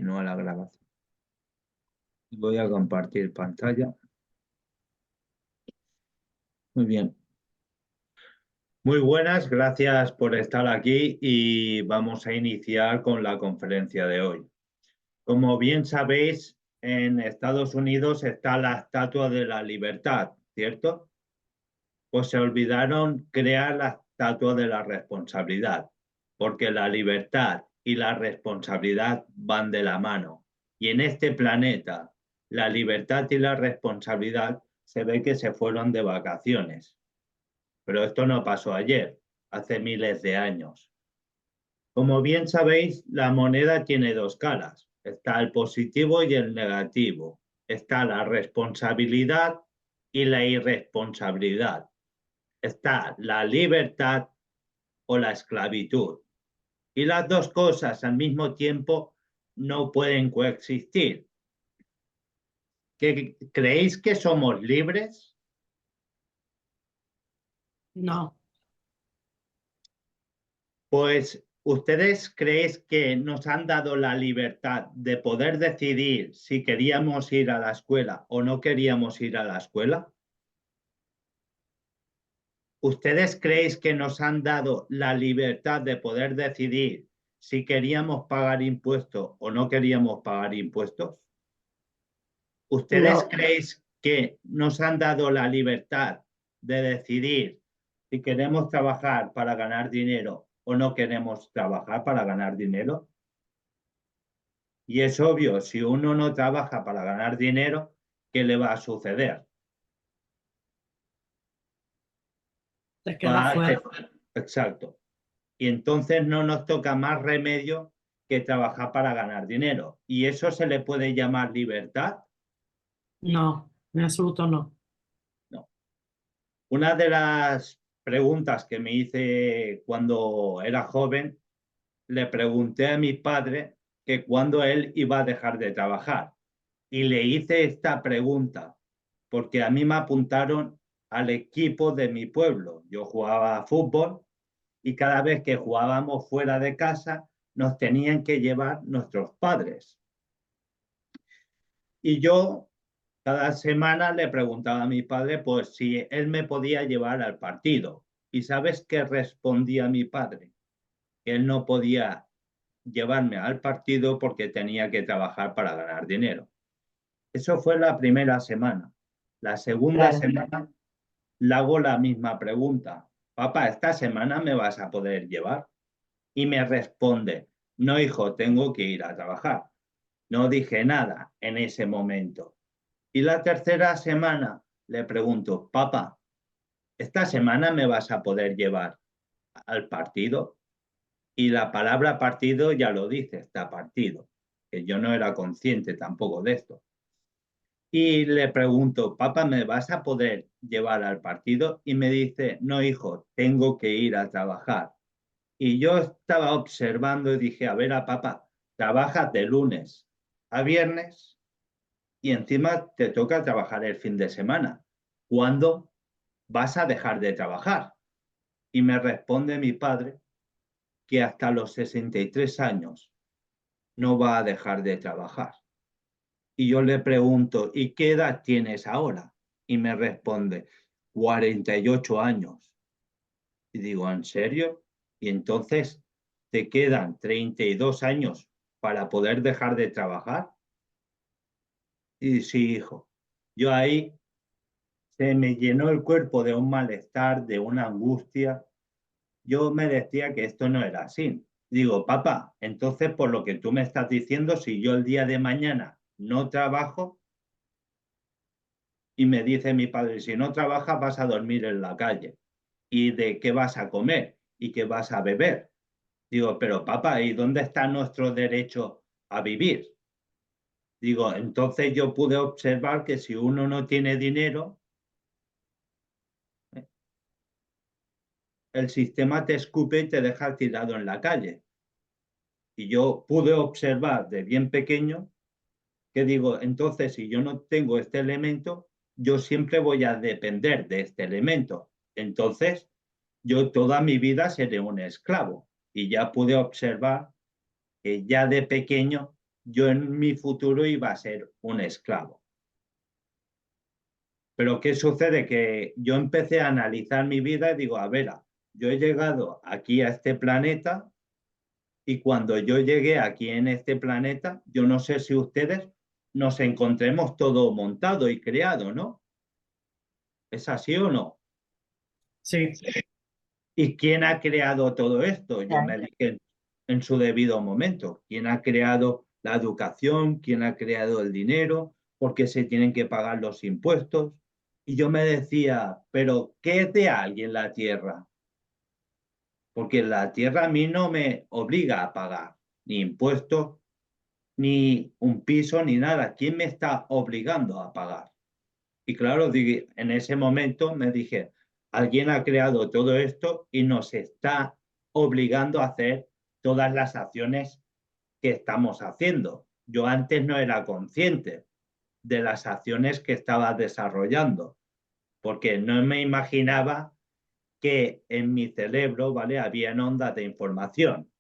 continúa la grabación. Voy a compartir pantalla. Muy bien. Muy buenas, gracias por estar aquí y vamos a iniciar con la conferencia de hoy. Como bien sabéis, en Estados Unidos está la Estatua de la Libertad, ¿cierto? Pues se olvidaron crear la Estatua de la Responsabilidad, porque la libertad y la responsabilidad van de la mano. Y en este planeta, la libertad y la responsabilidad se ve que se fueron de vacaciones. Pero esto no pasó ayer, hace miles de años. Como bien sabéis, la moneda tiene dos caras. Está el positivo y el negativo. Está la responsabilidad y la irresponsabilidad. Está la libertad o la esclavitud. Y las dos cosas al mismo tiempo no pueden coexistir. ¿Creéis que somos libres? No, Pues, ¿ustedes creéis que nos han dado la libertad de poder decidir si queríamos ir a la escuela o no queríamos ir a la escuela? ¿Ustedes creéis que nos han dado la libertad de poder decidir si queríamos pagar impuestos o no queríamos pagar impuestos? ¿Ustedes no, creéis que nos han dado la libertad de decidir si queremos trabajar para ganar dinero o no queremos trabajar para ganar dinero? Y es obvio, si uno no trabaja para ganar dinero, ¿qué le va a suceder? te queda fuera. Exacto. Y entonces no nos toca más remedio que trabajar para ganar dinero. ¿Y eso se le puede llamar libertad? No, en absoluto no. No. Una de las preguntas que me hice cuando era joven, le pregunté a mi padre que cuándo él iba a dejar de trabajar. Y le hice esta pregunta porque a mí me apuntaron al equipo de mi pueblo. Yo jugaba a fútbol y cada vez que jugábamos fuera de casa nos tenían que llevar nuestros padres. Y yo cada semana le preguntaba a mi padre pues si él me podía llevar al partido. ¿Y sabes qué respondía mi padre? Que él no podía llevarme al partido porque tenía que trabajar para ganar dinero. Eso fue la primera semana. La segunda semana le hago la misma pregunta. Papá, ¿esta semana me vas a poder llevar? Y me responde, no, hijo, tengo que ir a trabajar. No dije nada en ese momento. Y la tercera semana le pregunto, papá, ¿esta semana me vas a poder llevar al partido? Y la palabra partido ya lo dice, está partido, que yo no era consciente tampoco de esto. Y le pregunto, papá, ¿me vas a poder llevar al partido? Y me dice, no, hijo, tengo que ir a trabajar. Y yo estaba observando y dije, a ver, papá, trabajas de lunes a viernes y encima te toca trabajar el fin de semana. ¿Cuándo vas a dejar de trabajar? Y me responde mi padre que hasta los 63 años no va a dejar de trabajar. Y yo le pregunto, ¿y qué edad tienes ahora? Y me responde, 48 años. Y digo, ¿en serio? Y entonces te quedan 32 años para poder dejar de trabajar. Y sí, hijo, yo ahí se me llenó el cuerpo de un malestar, de una angustia. Yo me decía que esto no era así. Digo, papá, entonces por lo que tú me estás diciendo, si yo el día de mañana no trabajo, y me dice mi padre, si no trabajas vas a dormir en la calle. ¿Y de qué vas a comer? ¿Y qué vas a beber? Digo, pero papá, ¿y dónde está nuestro derecho a vivir? Digo, entonces yo pude observar que si uno no tiene dinero, el sistema te escupe y te deja tirado en la calle. Y yo pude observar de bien pequeño que digo, entonces si yo no tengo este elemento, yo siempre voy a depender de este elemento. Entonces, yo toda mi vida seré un esclavo. Y ya pude observar que ya de pequeño yo en mi futuro iba a ser un esclavo. Pero ¿qué sucede? Que yo empecé a analizar mi vida y digo, a ver, yo he llegado aquí a este planeta y cuando yo llegué aquí en este planeta, yo no sé si ustedes nos encontremos todo montado y creado, ¿no? ¿Es así o no? Sí, ¿Y quién ha creado todo esto? Yo Claro. me dije en su debido momento. ¿Quién ha creado la educación? ¿Quién ha creado el dinero? ¿Por qué se tienen que pagar los impuestos? Y yo me decía, ¿pero qué es de alguien la tierra? Porque la tierra a mí no me obliga a pagar ni impuestos, ni un piso, ni nada. ¿Quién me está obligando a pagar? Y claro, en ese momento me dije, alguien ha creado todo esto y nos está obligando a hacer todas las acciones que estamos haciendo. Yo antes no era consciente de las acciones que estaba desarrollando, porque no me imaginaba que en mi cerebro, ¿vale? Habían ondas de información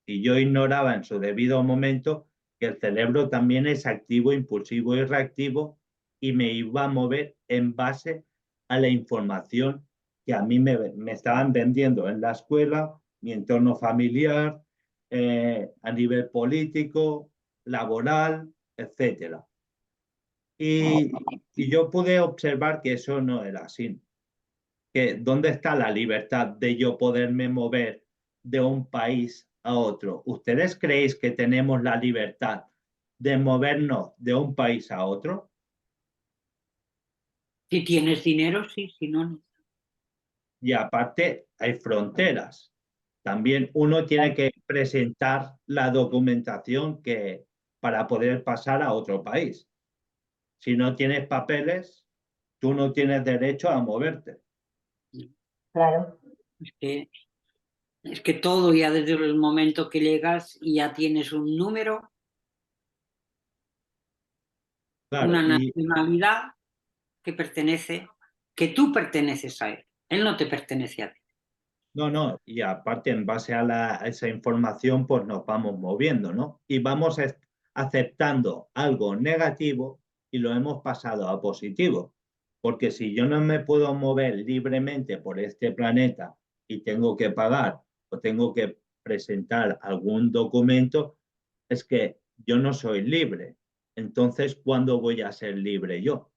y yo ignoraba en su debido momento que el cerebro también es activo, impulsivo y reactivo y me iba a mover en base a la información que a mí me estaban vendiendo en la escuela, mi entorno familiar, a nivel político, laboral, etcétera. Y yo pude observar que eso no era así. Que ¿dónde está la libertad de yo poderme mover de un país a otro? ¿Ustedes creéis que tenemos la libertad de movernos de un país a otro? Si tienes dinero, sí, si no, no. Y aparte hay fronteras. También uno tiene que presentar la documentación que, para poder pasar a otro país. Si no tienes papeles, tú no tienes derecho a moverte. Claro. Es que todo ya desde el momento que llegas y ya tienes un número, Claro, una y nacionalidad que pertenece, que tú perteneces a él. Él no te pertenece a ti. no, y aparte en base a esa información, pues nos vamos moviendo, ¿no? Y vamos aceptando algo negativo y lo hemos pasado a positivo. Porque si yo no me puedo mover libremente por este planeta y tengo que pagar o tengo que presentar algún documento, es que yo no soy libre. Entonces, ¿cuándo voy a ser libre yo?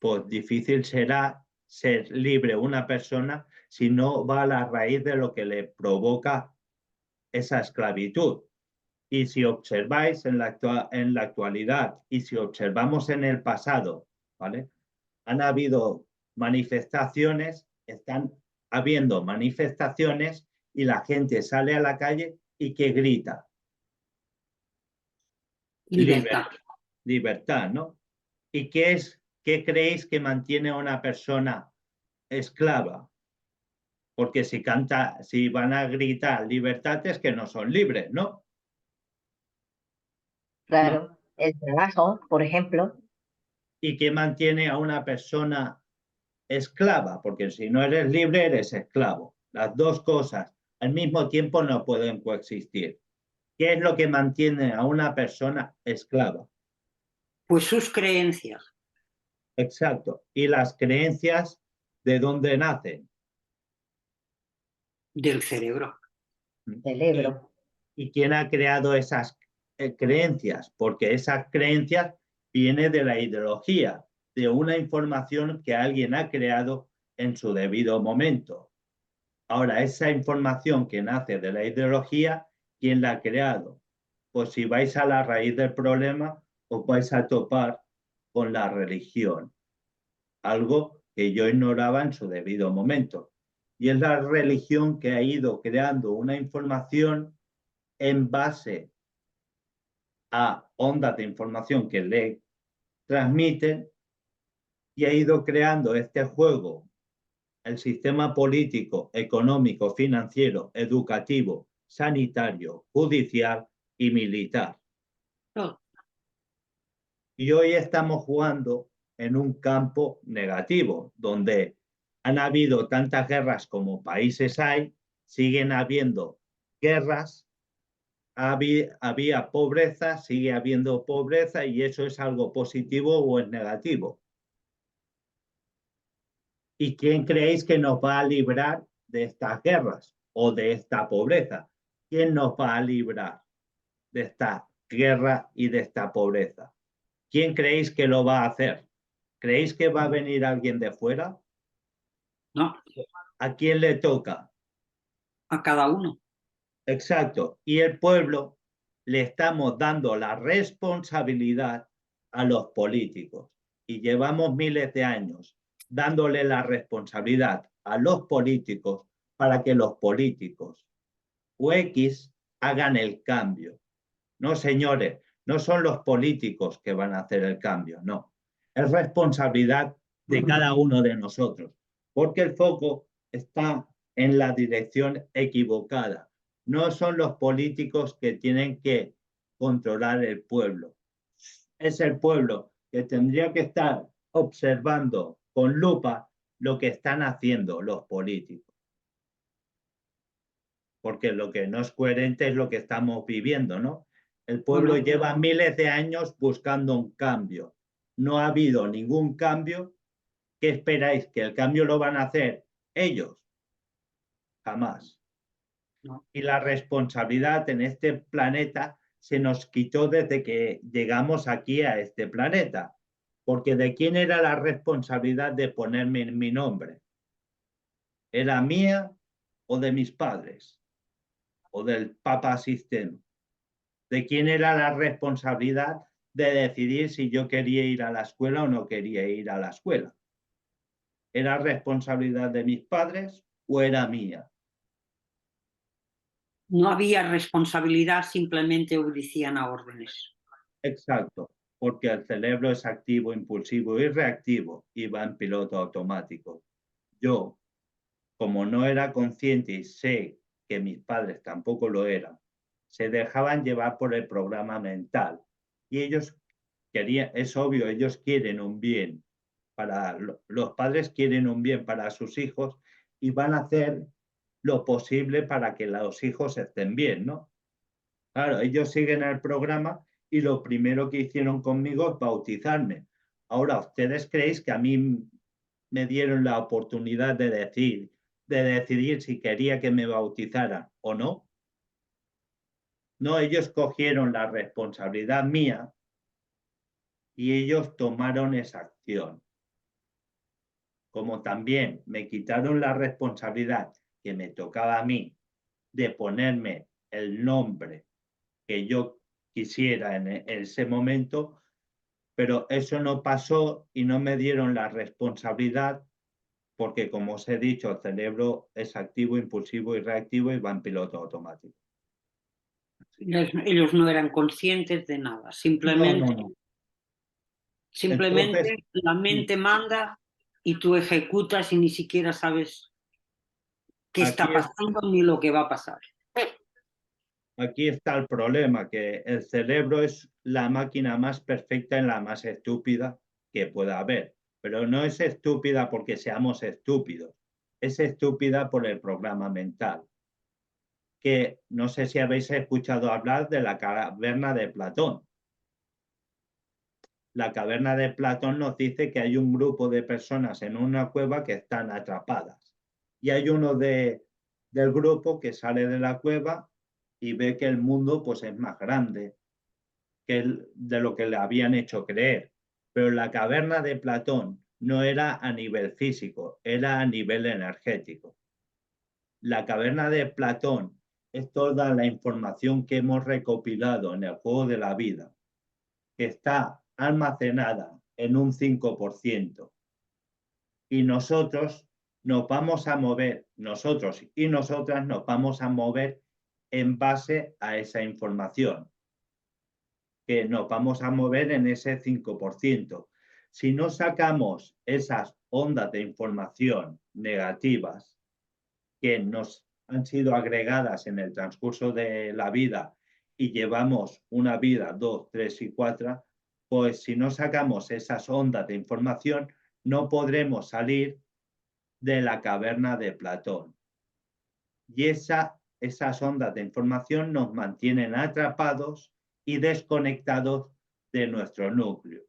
Pues difícil será ser libre una persona si no va a la raíz de lo que le provoca esa esclavitud. Y si observáis en la actualidad y si observamos en el pasado, ¿vale? Han habido manifestaciones, están habiendo manifestaciones y la gente sale a la calle y que grita, Libertad. libertad, ¿no? ¿Y qué creéis que mantiene a una persona esclava? Porque si van a gritar libertad es que no son libres, ¿no? No. claro. El trabajo, por ejemplo, ¿Y qué mantiene a una persona esclava? Porque si no eres libre, eres esclavo. Las dos cosas al mismo tiempo no pueden coexistir. ¿Qué es lo que mantiene a una persona esclava? pues sus creencias Exacto. ¿Y las creencias de dónde nacen? del cerebro. Del ¿Y, Ebro. y quién ha creado esas creencias? Porque esas creencias vienen de la ideología, de una información que alguien ha creado en su debido momento. Ahora, esa información que nace de la ideología, ¿quién la ha creado? Pues si vais a la raíz del problema, os vais a topar con la religión, algo que yo ignoraba en su debido momento. Y es la religión que ha ido creando una información en base a ondas de información que le transmiten y ha ido creando este juego, el sistema político, económico, financiero, educativo, sanitario, judicial y militar. Todo. Y hoy estamos jugando en un campo negativo, donde han habido tantas guerras como países hay, siguen habiendo guerras había pobreza, sigue habiendo pobreza y eso es algo positivo o es negativo. ¿Y quién creéis que nos va a librar de estas guerras o de esta pobreza? ¿Quién nos va a librar de esta guerra y de esta pobreza? ¿Quién creéis que lo va a hacer? ¿Creéis que va a venir alguien de fuera? No, ¿A quién le toca? a cada uno. Exacto. Y el pueblo le estamos dando la responsabilidad a los políticos. Y llevamos miles de años dándole la responsabilidad a los políticos para que los políticos o X hagan el cambio. No, señores, no son los políticos que van a hacer el cambio, no. Es responsabilidad de cada uno de nosotros, porque el foco está en la dirección equivocada. No son los políticos que tienen que controlar el pueblo. Es el pueblo que tendría que estar observando con lupa lo que están haciendo los políticos. Porque lo que no es coherente es lo que estamos viviendo, ¿no? El pueblo lleva miles de años buscando un cambio. No ha habido ningún cambio. ¿Qué esperáis? ¿Que el cambio lo van a hacer ellos? Jamás. No. Y la responsabilidad en este planeta se nos quitó desde que llegamos aquí a este planeta. Porque ¿de quién era la responsabilidad de ponerme mi nombre? ¿Era mía o de mis padres? ¿O del Papa asistente? ¿De quién era la responsabilidad de decidir si yo quería ir a la escuela o no quería ir a la escuela? ¿Era responsabilidad de mis padres o era mía? No había responsabilidad, simplemente obedecían a órdenes. Exacto, porque el cerebro es activo, impulsivo y reactivo y va en piloto automático. Yo, como no era consciente y sé que mis padres tampoco lo eran, se dejaban llevar por el programa mental y ellos querían, es obvio, ellos quieren un bien para los padres quieren un bien para sus hijos y van a hacer lo posible para que los hijos estén bien, ¿no? Claro, ellos siguen el programa y lo primero que hicieron conmigo es bautizarme. Ahora, ¿ustedes creéis que a mí me dieron la oportunidad de decidir si quería que me bautizaran o no? No, ellos cogieron la responsabilidad mía y ellos tomaron esa acción. Como también me quitaron la responsabilidad que me tocaba a mí de ponerme el nombre que yo quisiera en ese momento, pero eso no pasó y no me dieron la responsabilidad porque, como os he dicho, el cerebro es activo, impulsivo y reactivo y va en piloto automático. Ellos no eran conscientes de nada, simplemente, No. simplemente Entonces, la mente manda y tú ejecutas y ni siquiera sabes qué está pasando ni lo que va a pasar. Aquí está el problema, que el cerebro es la máquina más perfecta y la más estúpida que pueda haber. Pero no es estúpida porque seamos estúpidos, es estúpida por el programa mental. Que no sé si habéis escuchado hablar de la caverna de Platón. La caverna de Platón nos dice que hay un grupo de personas en una cueva que están atrapadas. Y hay uno del grupo que sale de la cueva y ve que el mundo pues, es más grande de lo que le habían hecho creer. Pero la caverna de Platón no era a nivel físico, era a nivel energético. La caverna de Platón es toda la información que hemos recopilado en el juego de la vida, que está almacenada en un 5%. Y nosotros nos vamos a mover, nosotros y nosotras nos vamos a mover en base a esa información, que nos vamos a mover en ese 5%. Si no sacamos esas ondas de información negativas que nos han sido agregadas en el transcurso de la vida y llevamos una vida, 2, 3 y 4, pues si no sacamos esas ondas de información, no podremos salir de la caverna de Platón. Y esa esas ondas de información nos mantienen atrapados y desconectados de nuestro núcleo.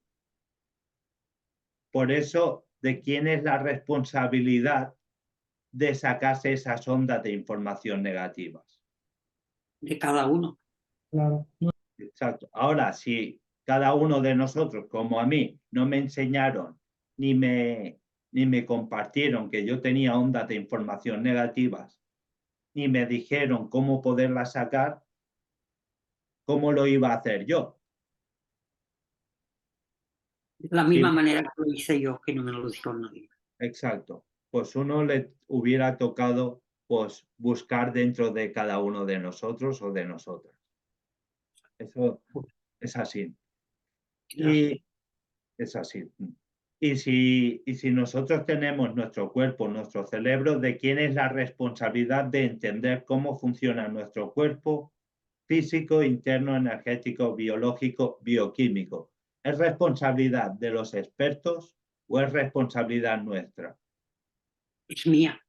Por eso, ¿de quién es la responsabilidad de sacarse esas ondas de información negativas? De cada uno. Claro. Exacto. Ahora, si cada uno de nosotros, como a mí, no me enseñaron ni me compartieron que yo tenía ondas de información negativas, ni me dijeron cómo poderlas sacar, ¿cómo lo iba a hacer yo? De la Sí, misma manera que lo hice yo, que no me lo dijo nadie. exacto. Pues uno le hubiera tocado pues buscar dentro de cada uno de nosotros o de nosotras. Eso es así. Claro. Y es así. Y si nosotros tenemos nuestro cuerpo, nuestro cerebro, ¿de quién es la responsabilidad de entender cómo funciona nuestro cuerpo físico, interno, energético, biológico, bioquímico? ¿Es responsabilidad de los expertos o es responsabilidad nuestra? Es mía.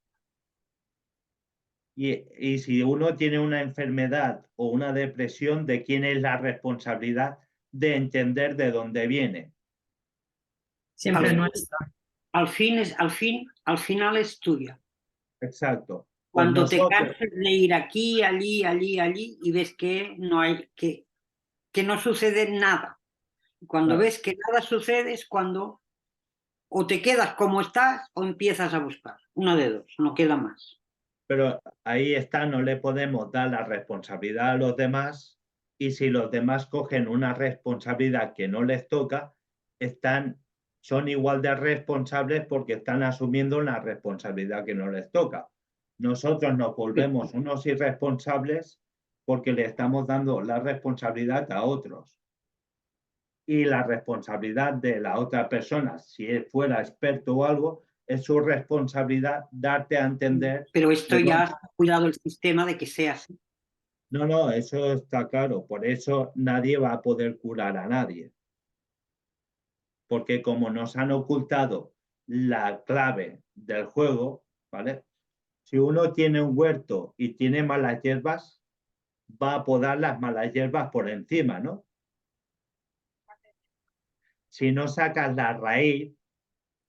Y si uno tiene una enfermedad o una depresión, ¿de quién es la responsabilidad de entender de dónde viene? Siempre Al, nuestra. al final es tuya. Exacto. Pues Cuando te nosotros, canses de ir aquí, allí, allí, allí y ves que no hay, que no sucede nada. Cuando claro, ves que nada sucede es cuando o te quedas como estás o empiezas a buscar. Una de dos, no queda más. pero ahí está, no le podemos dar la responsabilidad a los demás y si los demás cogen una responsabilidad que no les toca, son igual de responsables porque están asumiendo una responsabilidad que no les toca. Nosotros nos volvemos unos irresponsables porque le estamos dando la responsabilidad a otros. Y la responsabilidad de la otra persona, si él fuera experto o algo, es su responsabilidad darte a entender Pero esto de ya dónde. has cuidado el sistema de que sea así. No, no, eso está claro. Por eso nadie va a poder curar a nadie. Porque como nos han ocultado la clave del juego, ¿vale? Si uno tiene un huerto y tiene malas hierbas, va a podar las malas hierbas por encima, ¿no? Si no sacas la raíz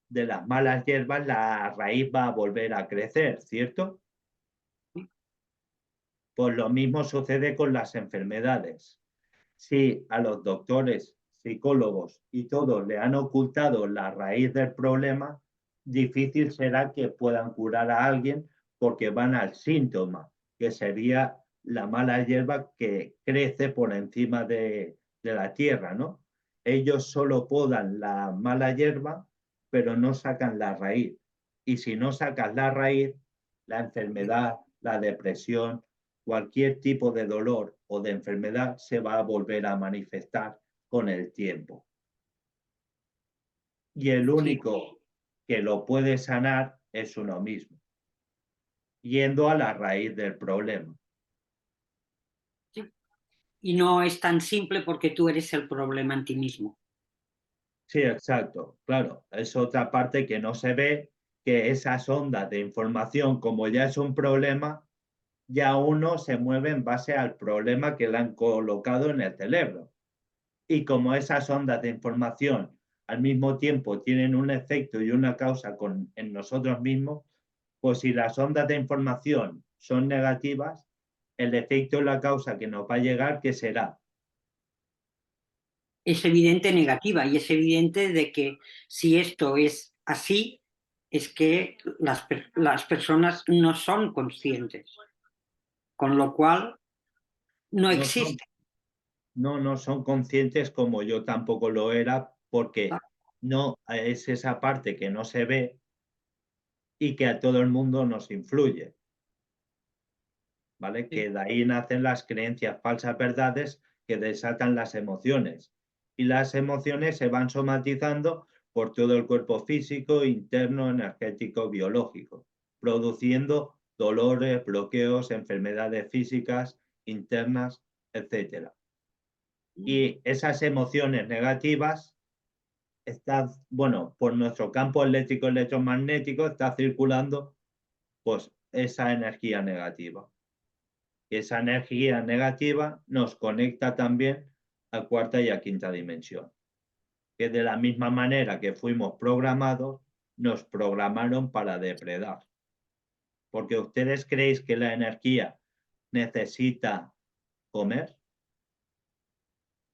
de las malas hierbas, la raíz va a volver a crecer, ¿cierto? Pues lo mismo sucede con las enfermedades. Si a los doctores, psicólogos y todos le han ocultado la raíz del problema, difícil será que puedan curar a alguien porque van al síntoma, que sería la mala hierba que crece por encima de la tierra, ¿no? Ellos solo podan la mala hierba, pero no sacan la raíz. Y si no sacas la raíz, la enfermedad, la depresión, cualquier tipo de dolor o de enfermedad se va a volver a manifestar con el tiempo. Y el único que lo puede sanar es uno mismo, yendo a la raíz del problema. Y no es tan simple porque tú eres el problema en ti mismo. Sí, exacto. Claro, es otra parte que no se ve, que esas ondas de información, como ya es un problema, ya uno se mueve en base al problema que le han colocado en el cerebro. Y como esas ondas de información al mismo tiempo tienen un efecto y una causa en nosotros mismos, pues si las ondas de información son negativas, el efecto y la causa que nos va a llegar, ¿qué será? Es evidente negativa y es evidente de que si esto es así, es que las personas no son conscientes, con lo cual no No son, existe. no son conscientes como yo tampoco lo era, porque no es esa parte que no se ve y que a todo el mundo nos influye. ¿Vale? Que de ahí nacen las creencias falsas verdades que desatan las emociones. Y las emociones se van somatizando por todo el cuerpo físico, interno, energético, biológico, produciendo dolores, bloqueos, enfermedades físicas, internas, etc. Y esas emociones negativas están, bueno, por nuestro campo eléctrico electromagnético está circulando pues esa energía negativa. Esa energía negativa nos conecta también a cuarta y a quinta dimensión. Que de la misma manera que fuimos programados, nos programaron para depredar. Porque ustedes creéis que la energía necesita comer.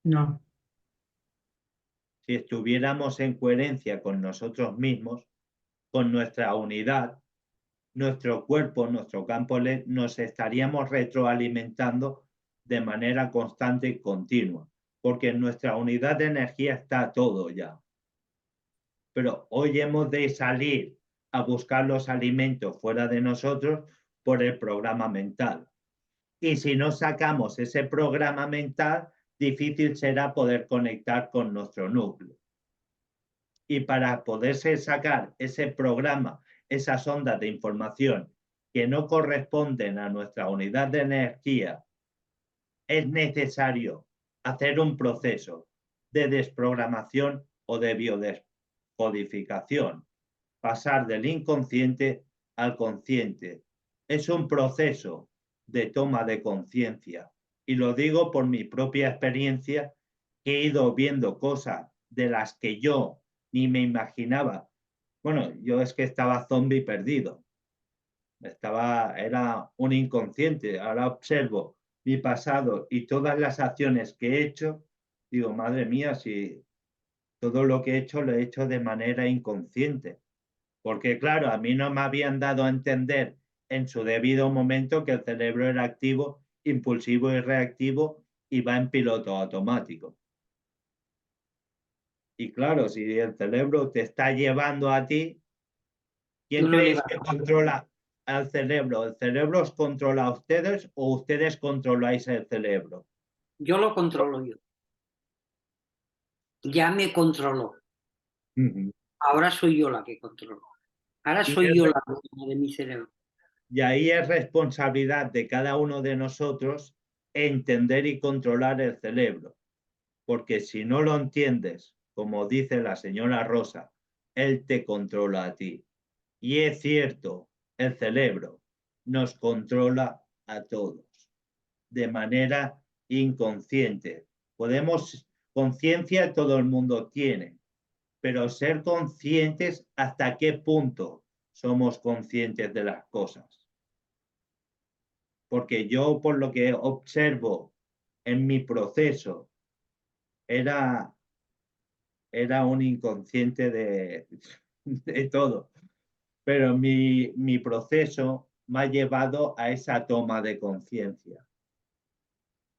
No, Si estuviéramos en coherencia con nosotros mismos, con nuestra unidad, nuestro cuerpo, nuestro campo, nos estaríamos retroalimentando de manera constante y continua, porque en nuestra unidad de energía está todo ya. Pero hoy hemos de salir a buscar los alimentos fuera de nosotros por el programa mental. Y si no sacamos ese programa mental, difícil será poder conectar con nuestro núcleo. Y para poderse sacar ese programa, esas ondas de información que no corresponden a nuestra unidad de energía, es necesario hacer un proceso de desprogramación o de biodescodificación, pasar del inconsciente al consciente. Es un proceso de toma de conciencia. Y lo digo por mi propia experiencia, que he ido viendo cosas de las que yo ni me imaginaba. Bueno, yo es que estaba zombie perdido. Era un inconsciente. Ahora observo mi pasado y todas las acciones que he hecho. Digo, madre mía, si todo lo que he hecho lo he hecho de manera inconsciente. Porque claro, a mí no me habían dado a entender en su debido momento que el cerebro era activo, impulsivo y reactivo y va en piloto automático. Y claro, si el cerebro te está llevando a ti, Tú ¿quién no creéis llevas. que controla al cerebro? ¿El cerebro os controla a ustedes o ustedes controláis el cerebro? Yo lo controlo yo. Ya me controló. Ahora soy yo la que controlo. Ahora Y, soy yo la dueña de mi cerebro. y ahí es responsabilidad de cada uno de nosotros entender y controlar el cerebro. Porque si no lo entiendes, como dice la señora Rosa, él te controla a ti. Y es cierto, el cerebro nos controla a todos de manera inconsciente. Conciencia todo el mundo tiene, pero ser conscientes hasta qué punto somos conscientes de las cosas. Porque yo, por lo que observo en mi proceso, era un inconsciente de todo, pero mi proceso me ha llevado a esa toma de conciencia.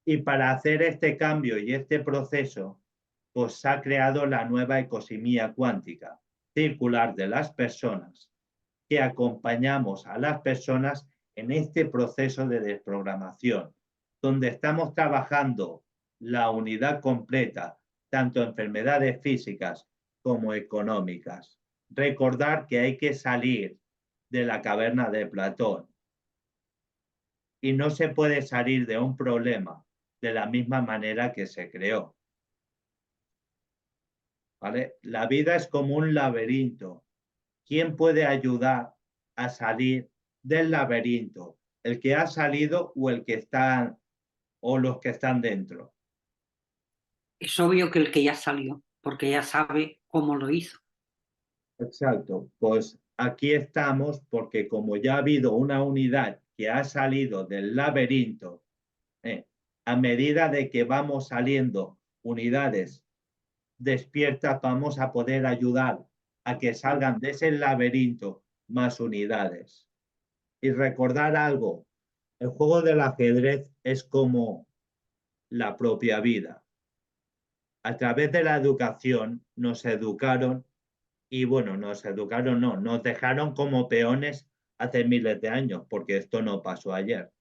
Y para hacer este cambio y este proceso, pues se ha creado la nueva ecosimía cuántica circular de las personas, que acompañamos a las personas en este proceso de desprogramación, donde estamos trabajando la unidad completa, tanto enfermedades físicas como económicas. Recordar que hay que salir de la caverna de Platón y no se puede salir de un problema de la misma manera que se creó. ¿Vale? La vida es como un laberinto. ¿Quién puede ayudar a salir del laberinto? ¿El que ha salido o el que está o los que están dentro? Es obvio que el que ya salió, porque ya sabe cómo lo hizo. Exacto. Pues aquí estamos porque como ya ha habido una unidad que ha salido del laberinto, a medida de que vamos saliendo unidades despiertas, vamos a poder ayudar a que salgan de ese laberinto más unidades. Y recordar algo, el juego del ajedrez es como la propia vida. A través de la educación nos educaron y bueno, no, nos dejaron como peones hace miles de años, porque esto no pasó ayer.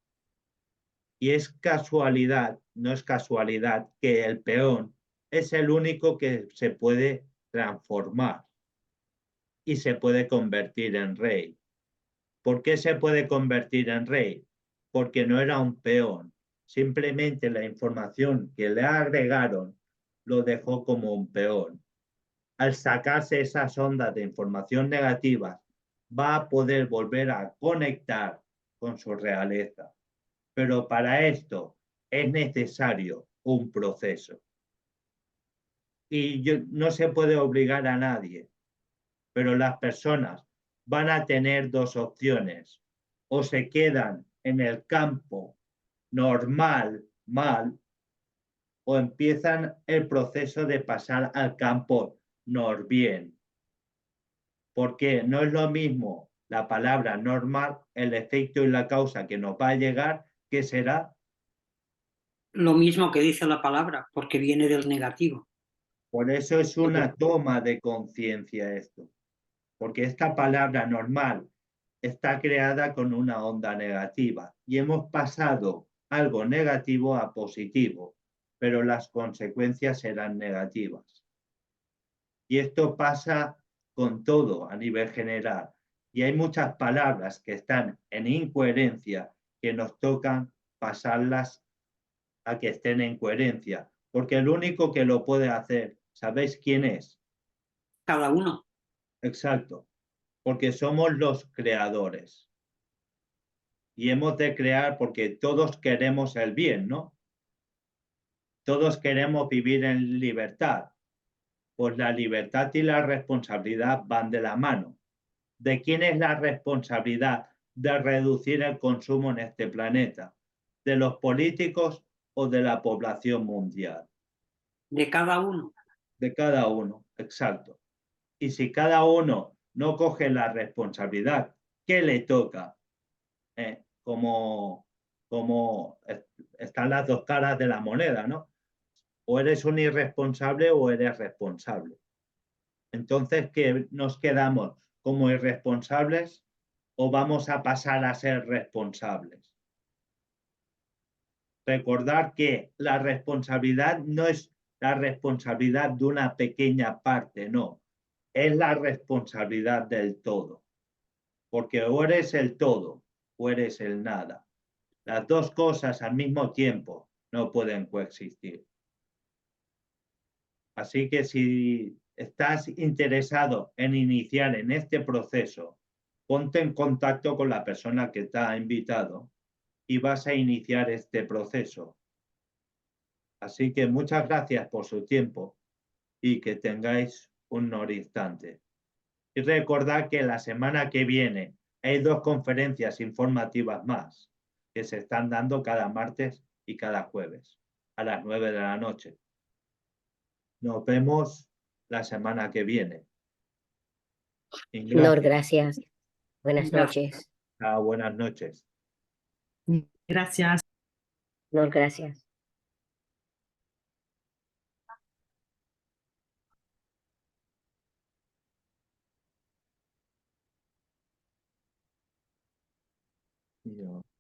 Y es casualidad, no es casualidad que el peón es el único que se puede transformar y se puede convertir en rey. ¿Por qué se puede convertir en rey? Porque no era un peón. Simplemente la información que le agregaron lo dejó como un peón. Al sacarse esas ondas de información negativas, va a poder volver a conectar con su realeza. Pero para esto es necesario un proceso. Y no se puede obligar a nadie, pero las personas van a tener dos opciones. O se quedan en el campo normal, mal, o empiezan el proceso de pasar al campo bien. Porque no es lo mismo la palabra normal, el efecto y la causa que nos va a llegar, que será. Lo mismo que dice la palabra, porque viene del negativo. Por eso es una toma de conciencia esto. Porque esta palabra normal está creada con una onda negativa y hemos pasado algo negativo a positivo, pero las consecuencias serán negativas. Y esto pasa con todo a nivel general. Y hay muchas palabras que están en incoherencia que nos tocan pasarlas a que estén en coherencia. Porque el único que lo puede hacer, ¿sabéis quién es? Cada uno. Exacto. Porque somos los creadores. Y hemos de crear porque todos queremos el bien, ¿no? Todos queremos vivir en libertad. Pues la libertad y la responsabilidad van de la mano. ¿De quién es la responsabilidad de reducir el consumo en este planeta? ¿De los políticos o de la población mundial? De cada uno. De cada uno, exacto. Y si cada uno no coge la responsabilidad que le toca, como están las dos caras de la moneda, ¿no? O eres un irresponsable o eres responsable. Entonces, ¿qué nos quedamos como irresponsables o vamos a pasar a ser responsables? Recordar que la responsabilidad no es la responsabilidad de una pequeña parte, no, es la responsabilidad del todo, porque o eres el todo o eres el nada. Las dos cosas al mismo tiempo no pueden coexistir. Así que si estás interesado en iniciar en este proceso, ponte en contacto con la persona que te ha invitado y vas a iniciar este proceso. Así que muchas gracias por su tiempo y que tengáis un instante. Y recordad que la semana que viene hay 2 conferencias informativas más que se están dando cada martes y cada jueves a las 9 de la noche. Nos vemos la semana que viene. Nor, Gracias. gracias. Buenas Gracias. noches. Buenas noches. Gracias. Nor, gracias. Yo.